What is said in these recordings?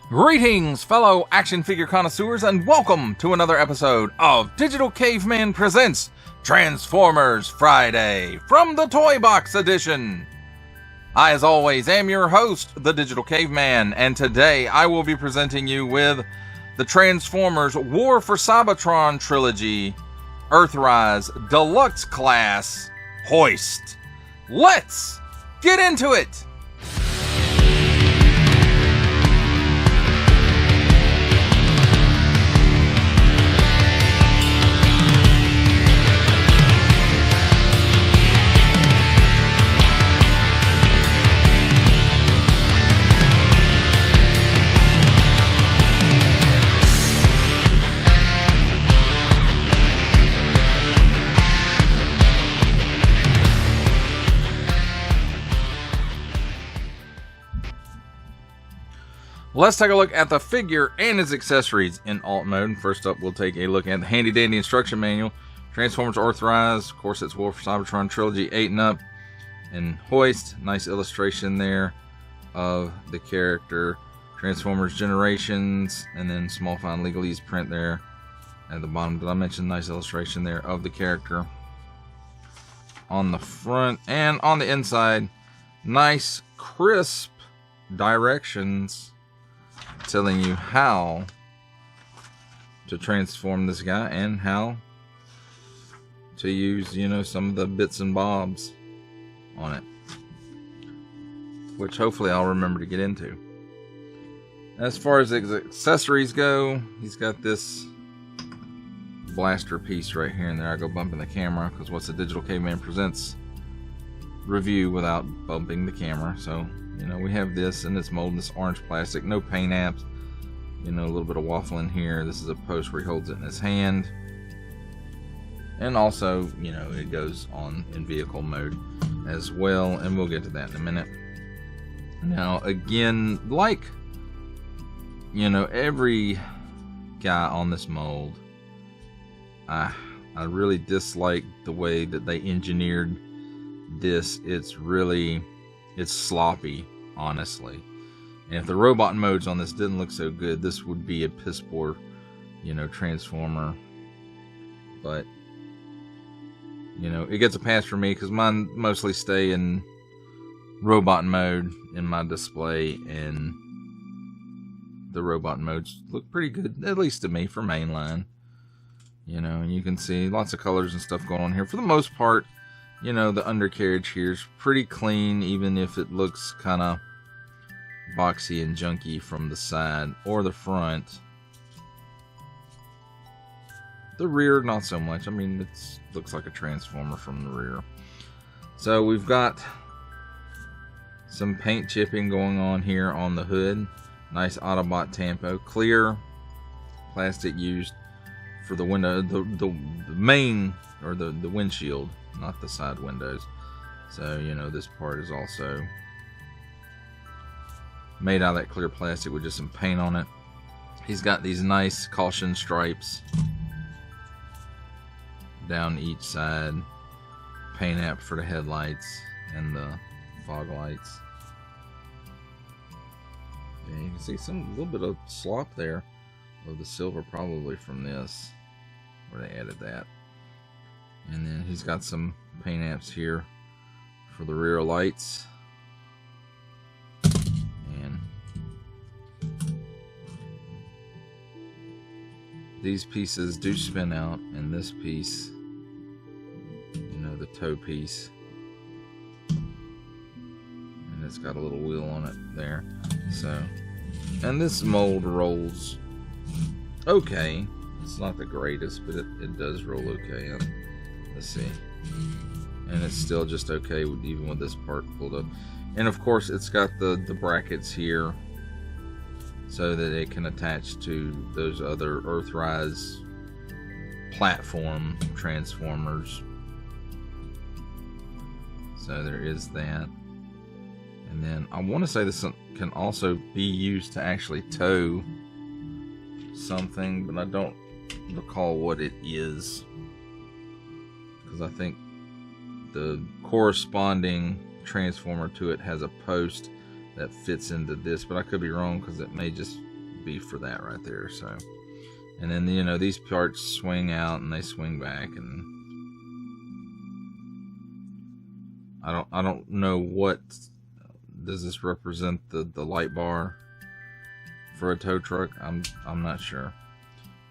Greetings, fellow action figure connoisseurs, and welcome to another episode of Digital Caveman Presents Transformers Friday from the Toybox edition. I, as always, am your host, the Digital Caveman, and today I will be presenting you with the Transformers War for Cybertron trilogy, Earthrise Deluxe Class Hoist. Let's get into it! Let's take a look at the figure and its accessories in alt mode. First up, we'll take a look at the handy dandy instruction manual. Transformers Earthrise, of course it's War for Cybertron Trilogy 8 and up. And Hoist, nice illustration there of the character. Transformers Generations, and then small fine legalese print there at the bottom. Did I mention nice illustration there of the character? On the front and on the inside, nice crisp directions telling you how to transform this guy and how to use, some of the bits and bobs on it, which hopefully I'll remember to get into. As far as his accessories go, he's got this blaster piece right here and there. I go bumping the camera because what's the Digital Caveman Presents review without bumping the camera? So we have this in this mold, in this orange plastic, no paint apps, a little bit of waffling here. This is a post where he holds it in his hand. And also, it goes on in vehicle mode as well, and we'll get to that in a minute. Now, again, like, every guy on this mold, I really dislike the way that they engineered this. It's sloppy, honestly. And if the robot modes on this didn't look so good, this would be a piss poor, Transformer. But, it gets a pass for me because mine mostly stay in robot mode in my display, and the robot modes look pretty good, at least to me, for mainline. And you can see lots of colors and stuff going on here. For the most part, the undercarriage here is pretty clean, even if it looks kind of boxy and junky from the side or the front. The rear, not so much. I mean, it looks like a Transformer from the rear. So we've got some paint chipping going on here on the hood. Nice Autobot Tampo. Clear plastic used for the window, the main, or the windshield, not the side windows. So, this part is also made out of that clear plastic with just some paint on it. He's got these nice caution stripes down each side. Paint app for the headlights and the fog lights. Yeah, you can see a little bit of slop there of the silver, probably from this, where they added that. And then he's got some paint apps here for the rear lights. And these pieces do spin out, and this piece, the toe piece, and it's got a little wheel on it there. So, and this mold rolls okay. It's not the greatest, but it does roll okay. Let's see. And it's still just okay, even with this part pulled up. And of course, it's got the brackets here so that it can attach to those other Earthrise platform Transformers. So there is that. And then I want to say this can also be used to actually tow something, but I don't recall what it is, because I think the corresponding transformer to it has a post that fits into this, but I could be wrong because it may just be for that right there. So, and then, you know, these parts swing out and they swing back, and I don't know what does this represent, the light bar for a tow truck. I'm not sure.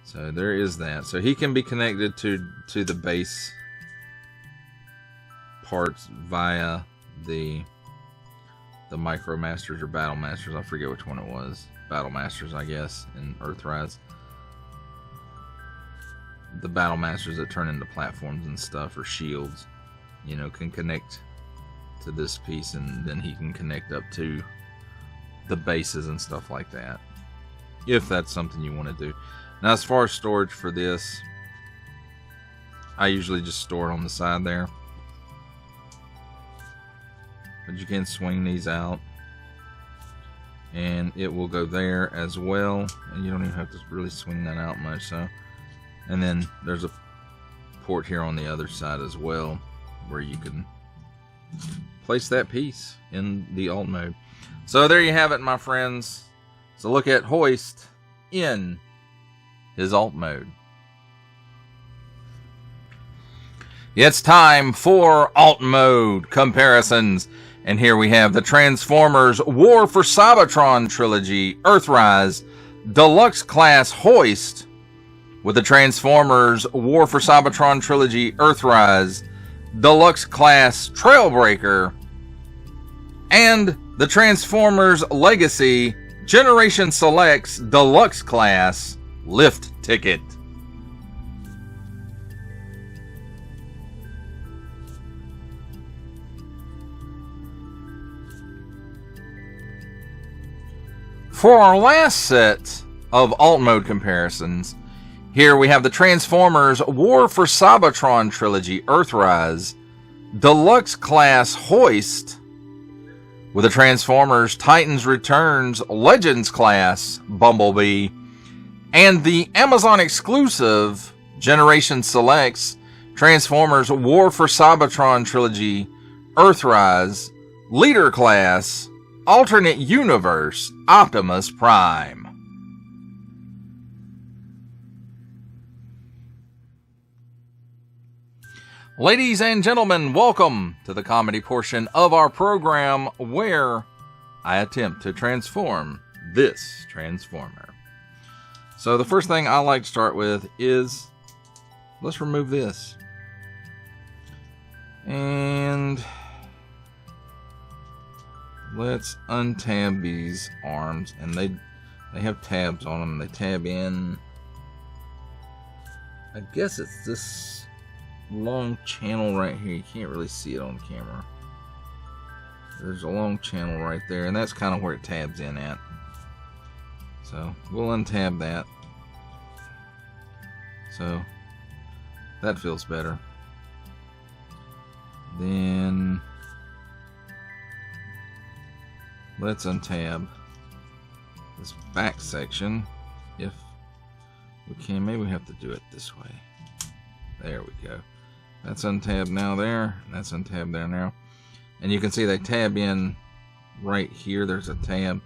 So there is that. So he can be connected to the base parts via the Micro Masters or Battle Masters. I forget which one it was. Battle Masters, I guess, in Earthrise. The Battle Masters that turn into platforms and stuff, or shields, you know, can connect to this piece, and then he can connect up to the bases and stuff like that, if that's something you want to do. Now, as far as storage for this, I usually just store it on the side there. But you can swing these out, and it will go there as well, and you don't even have to really swing that out much. So, and then there's a port here on the other side as well, where you can place that piece in the alt mode. So there you have it, my friends. So look at Hoist in his alt mode. It's time for alt mode comparisons. And here we have the Transformers War for Cybertron Trilogy Earthrise Deluxe Class Hoist with the Transformers War for Cybertron Trilogy Earthrise Deluxe Class Trailbreaker and the Transformers Legacy Generation Selects Deluxe Class Lift Ticket. For our last set of alt mode comparisons, here we have the Transformers War for Cybertron Trilogy Earthrise Deluxe Class Hoist with the Transformers Titans Returns Legends Class Bumblebee and the Amazon exclusive Generation Selects Transformers War for Cybertron Trilogy Earthrise Leader Class Alternate Universe Optimus Prime. Ladies and gentlemen, welcome to the comedy portion of our program where I attempt to transform this Transformer. So the first thing I like to start with is, let's remove this. And let's untab these arms, and they have tabs on them. They tab in, I guess it's this long channel right here. You can't really see it on camera. There's a long channel right there, and that's kind of where it tabs in at. So we'll untab that. So that feels better. Then let's untab this back section if we can. Maybe we have to do it this way. There we go. That's untabbed now there. That's untabbed there now. And you can see they tab in right here. There's a tab.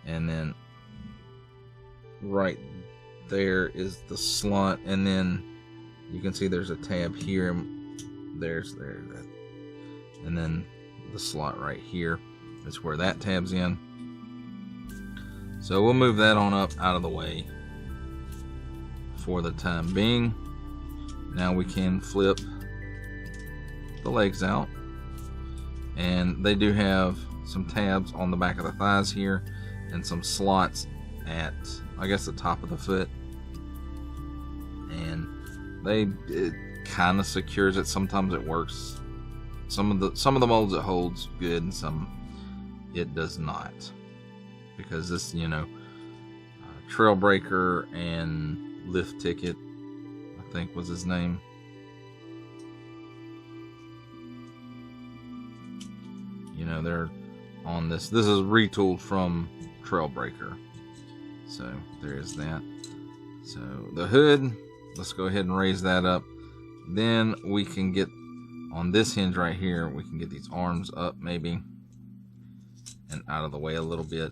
And then right there is the slot. And then you can see there's a tab here. And there's there. And then the slot right here. That's where that tabs in. So we'll move that on up out of the way for the time being. Now we can flip the legs out, and they do have some tabs on the back of the thighs here and some slots at, I guess, the top of the foot, and it kind of secures it. Sometimes it works. Some of the molds it holds good, and some it does not, because this, you know, Trailbreaker and Lift Ticket, I think was his name. You know, they're on this. This is retooled from Trailbreaker. So there's that. So the hood, let's go ahead and raise that up. Then we can get on this hinge right here, we can get these arms up maybe and out of the way a little bit.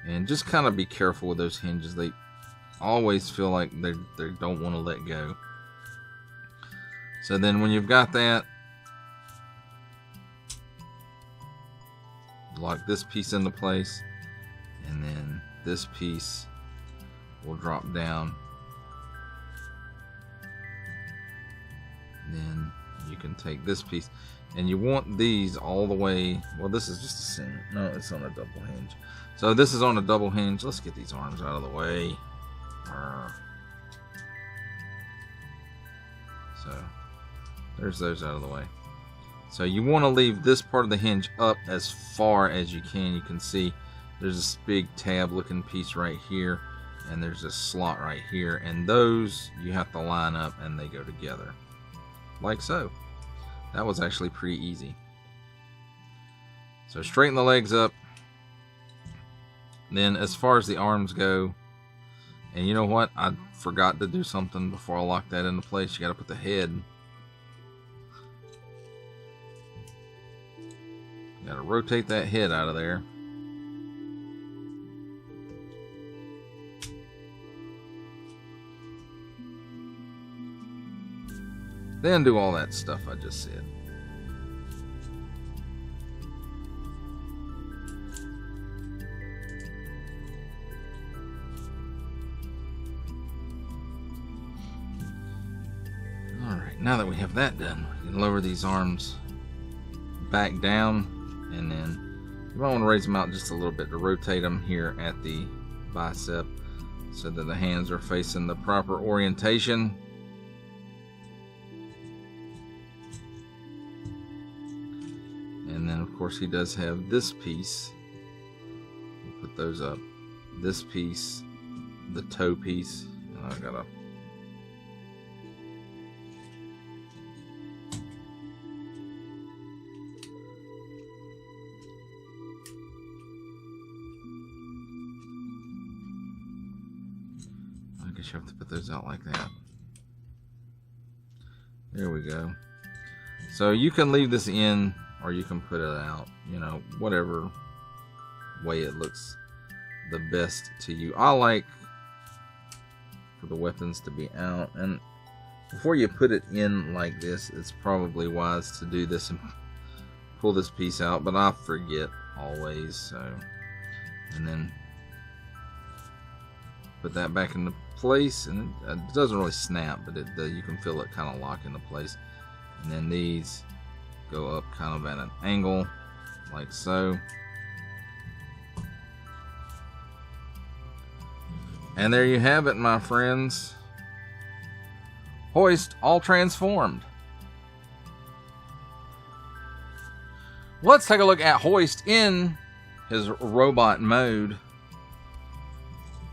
And just kind of be careful with those hinges. They always feel like they don't want to let go. So then when you've got that, lock this piece into place, and then this piece will drop down. Then you can take this piece, and you want these all the way. Well, this is just a single. No, it's on a double hinge. So this is on a double hinge. Let's get these arms out of the way. So there's those out of the way. So you want to leave this part of the hinge up as far as you can. You can see there's this big tab looking piece right here, and there's this slot right here, and those you have to line up and they go together like so. That was actually pretty easy. So straighten the legs up. Then as far as the arms go, and you know what, I forgot to do something before I lock that into place. You got to put the head, you got to rotate that head out of there. Then do all that stuff I just said. Alright, now that we have that done, we can lower these arms back down, and then you might want to raise them out just a little bit to rotate them here at the bicep so that the hands are facing the proper orientation. And then of course he does have this piece. We'll put those up. This piece, the toe piece. I gotta you have to put those out like that. There we go. So you can leave this in, or you can put it out, you know, whatever way it looks the best to you. I like for the weapons to be out, and before you put it in like this, it's probably wise to do this and pull this piece out, but I forget always. So, and then put that back into place, and it doesn't really snap, but you can feel it kind of lock into place. And then these go up kind of at an angle like so, and there you have it, my friends. Hoist all transformed. Let's take a look at Hoist in his robot mode.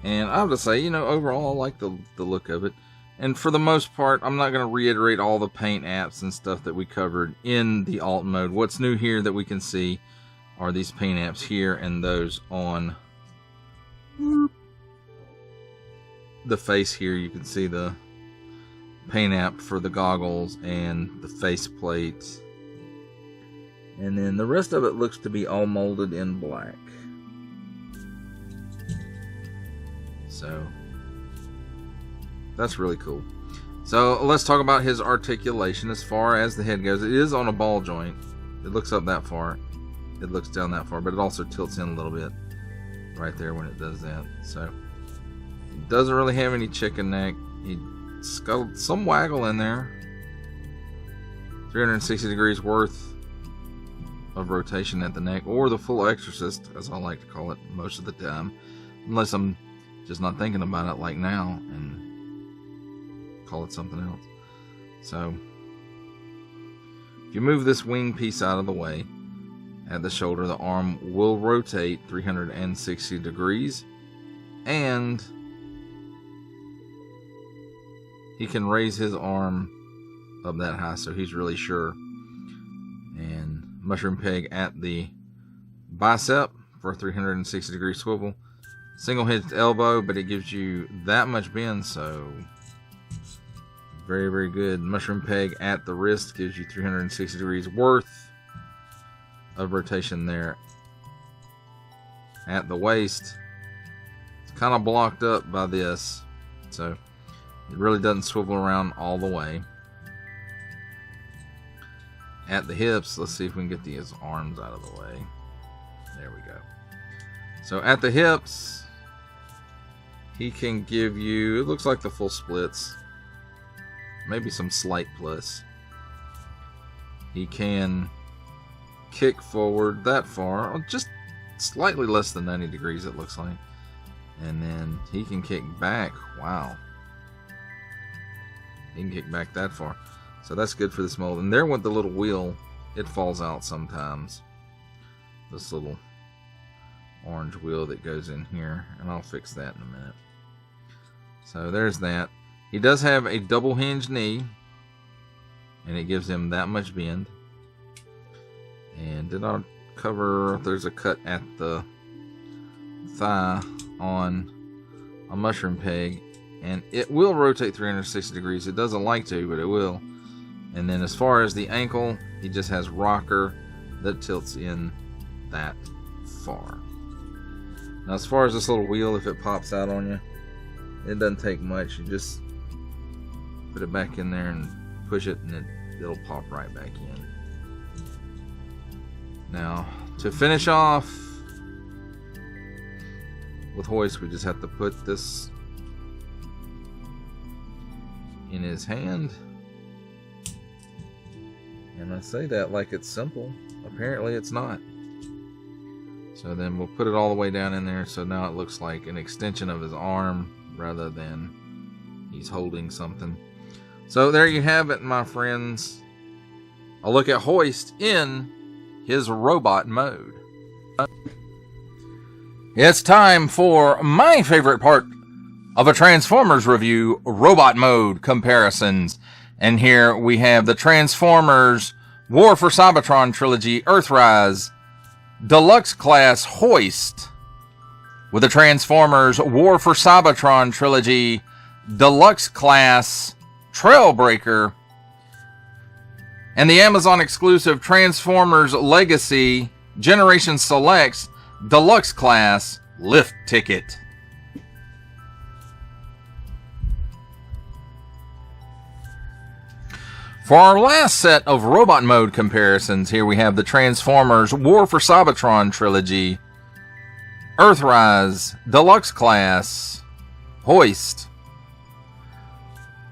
And I have to say, you know, overall I like the look of it. And for the most part, I'm not going to reiterate all the paint apps and stuff that we covered in the alt mode. What's new here that we can see are these paint apps here and those on the face here. You can see the paint app for the goggles and the face plates. And then the rest of it looks to be all molded in black. So that's really cool. So let's talk about his articulation as far as the head goes. It is on a ball joint. It looks up that far. It looks down that far, but it also tilts in a little bit right there when it does that. So it doesn't really have any chicken neck. It's got some waggle in there. 360 degrees worth of rotation at the neck, or the full exorcist, as I like to call it most of the time, unless I'm just not thinking about it like now and call it something else. So if you move this wing piece out of the way at the shoulder, the arm will rotate 360 degrees, and he can raise his arm up that high, so he's really sure. And mushroom peg at the bicep for a 360 degree swivel. Single hinged elbow, but it gives you that much bend, so Very, very good. Mushroom peg at the wrist gives you 360 degrees worth of rotation there. At the waist, it's kind of blocked up by this, so it really doesn't swivel around all the way. At the hips, let's see if we can get these arms out of the way. There we go. So at the hips, he can give you, it looks like the full splits, maybe some slight plus. He can kick forward that far, just slightly less than 90 degrees it looks like. And then he can kick back. Wow. He can kick back that far. So that's good for this mold. And there went the little wheel. It falls out sometimes. This little orange wheel that goes in here. And I'll fix that in a minute. So there's that. He does have a double hinge knee. And it gives him that much bend. And did I cover, there's a cut at the thigh on a mushroom peg, and it will rotate 360 degrees. It doesn't like to, but it will. And then as far as the ankle, he just has rocker that tilts in that far. Now as far as this little wheel, if it pops out on you, it doesn't take much. You just put it back in there and push it, and it'll pop right back in. Now, to finish off with Hoist, we just have to put this in his hand. And I say that like it's simple. Apparently it's not. So then we'll put it all the way down in there, so now it looks like an extension of his arm rather than he's holding something. So there you have it, my friends. A look at Hoist in his robot mode. It's time for my favorite part of a Transformers review, robot mode comparisons. And here we have the Transformers War for Cybertron Trilogy Earthrise Deluxe Class Hoist with the Transformers War for Cybertron Trilogy Deluxe Class Trailbreaker and the Amazon exclusive Transformers Legacy Generation Selects Deluxe Class Lift Ticket. For our last set of robot mode comparisons, here we have the Transformers War for Cybertron Trilogy Earthrise Deluxe Class Hoist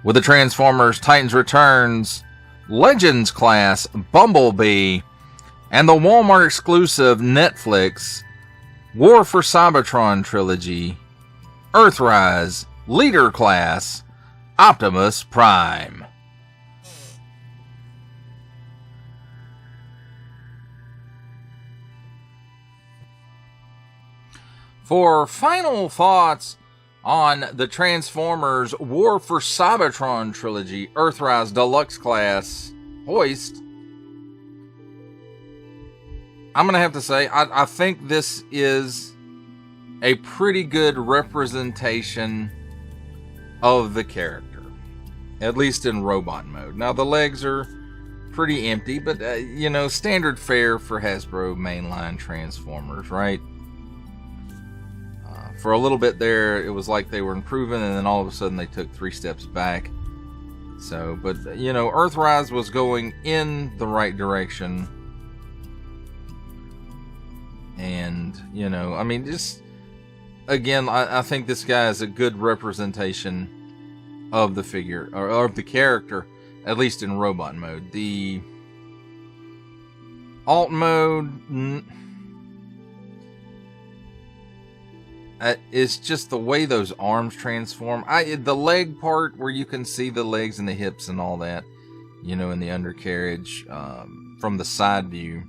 with the Transformers Titans Returns Legends Class Bumblebee and the Walmart exclusive Netflix War for Cybertron Trilogy Earthrise Leader Class Optimus Prime. For final thoughts on the Transformers War for Cybertron Trilogy Earthrise Deluxe Class Hoist, I'm going to have to say, I think this is a pretty good representation of the character, at least in robot mode. Now, the legs are pretty empty, but, you know, standard fare for Hasbro mainline Transformers, right? For a little bit there, it was like they were improving, and then all of a sudden they took 3 steps back. So, but, you know, Earthrise was going in the right direction. And, you know, I mean, just, again, I think this guy is a good representation of the figure, or of the character, at least in robot mode. The alt mode, it's just the way those arms transform. The leg part where you can see the legs and the hips and all that, you know, in the undercarriage from the side view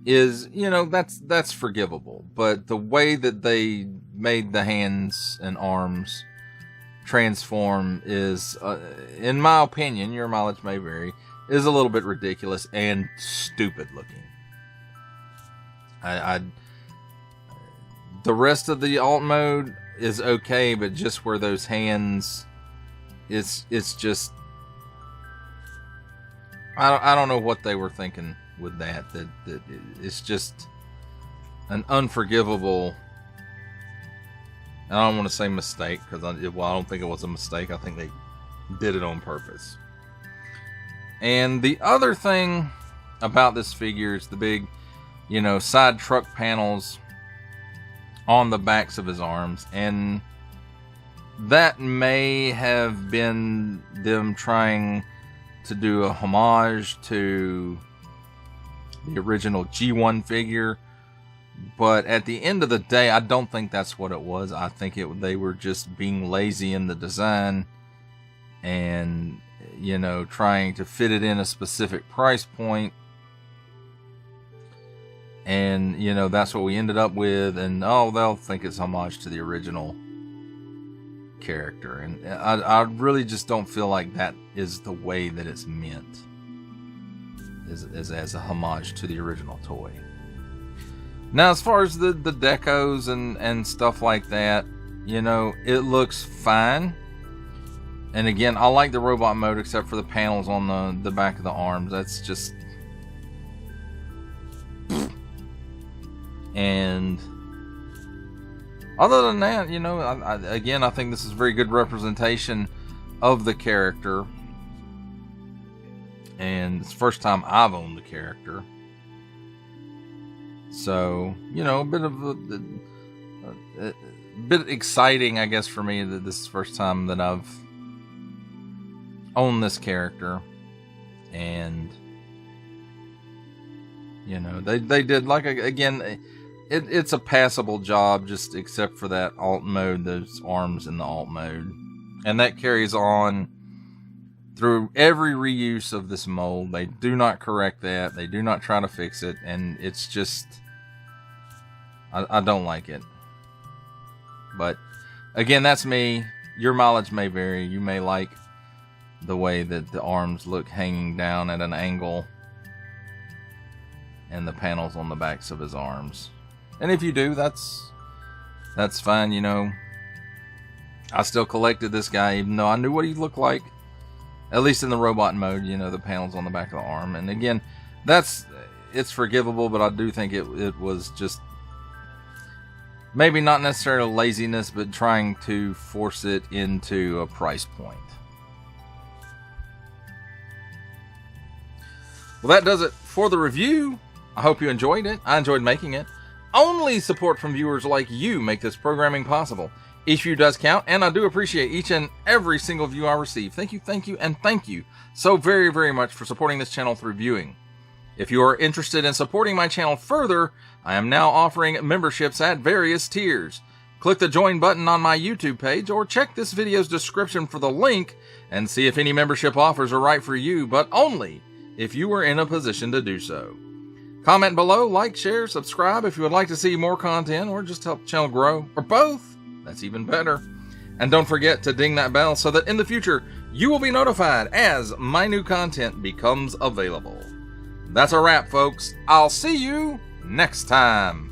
is, you know, that's forgivable. But the way that they made the hands and arms transform is, in my opinion, your mileage may vary, is a little bit ridiculous and stupid looking. The rest of the alt mode is okay, but just where those hands, it's just I don't know what they were thinking with that it's just an unforgivable, I don't want to say mistake, because I don't think it was a mistake. I think they did it on purpose. And the other thing about this figure is the big, side truck panels on the backs of his arms. And that may have been them trying to do a homage to the original G1 figure. But at the end of the day, I don't think that's what it was. I think they were just being lazy in the design and, trying to fit it in a specific price point. And, that's what we ended up with. And, they'll think it's homage to the original character. And I really just don't feel like that is the way that it's meant. Is as a homage to the original toy. Now, as far as the decos and stuff like that, it looks fine. And again, I like the robot mode except for the panels on the back of the arms. That's just... And other than that, I think this is a very good representation of the character. And it's the first time I've owned the character. So, a bit of a bit exciting, I guess, for me that this is the first time that I've owned this character. And, they did, like, again, it's a passable job, just except for that alt mode, those arms in the alt mode. And that carries on through every reuse of this mold. They do not correct that. They do not try to fix it. And it's just... I don't like it. But, again, that's me. Your mileage may vary. You may like the way that the arms look hanging down at an angle. And the panels on the backs of his arms. And if you do, that's fine, I still collected this guy, even though I knew what he looked like. At least in the robot mode, the panels on the back of the arm. And again, it's forgivable, but I do think it was just maybe not necessarily laziness, but trying to force it into a price point. Well, that does it for the review. I hope you enjoyed it. I enjoyed making it. Only support from viewers like you make this programming possible. Each view does count, and I do appreciate each and every single view I receive. Thank you, and thank you so very, very much for supporting this channel through viewing. If you are interested in supporting my channel further, I am now offering memberships at various tiers. Click the join button on my YouTube page, or check this video's description for the link and see if any membership offers are right for you, but only if you are in a position to do so. Comment below, like, share, subscribe if you would like to see more content or just help the channel grow, or both. That's even better. And don't forget to ding that bell so that in the future you will be notified as my new content becomes available. That's a wrap, folks. I'll see you next time.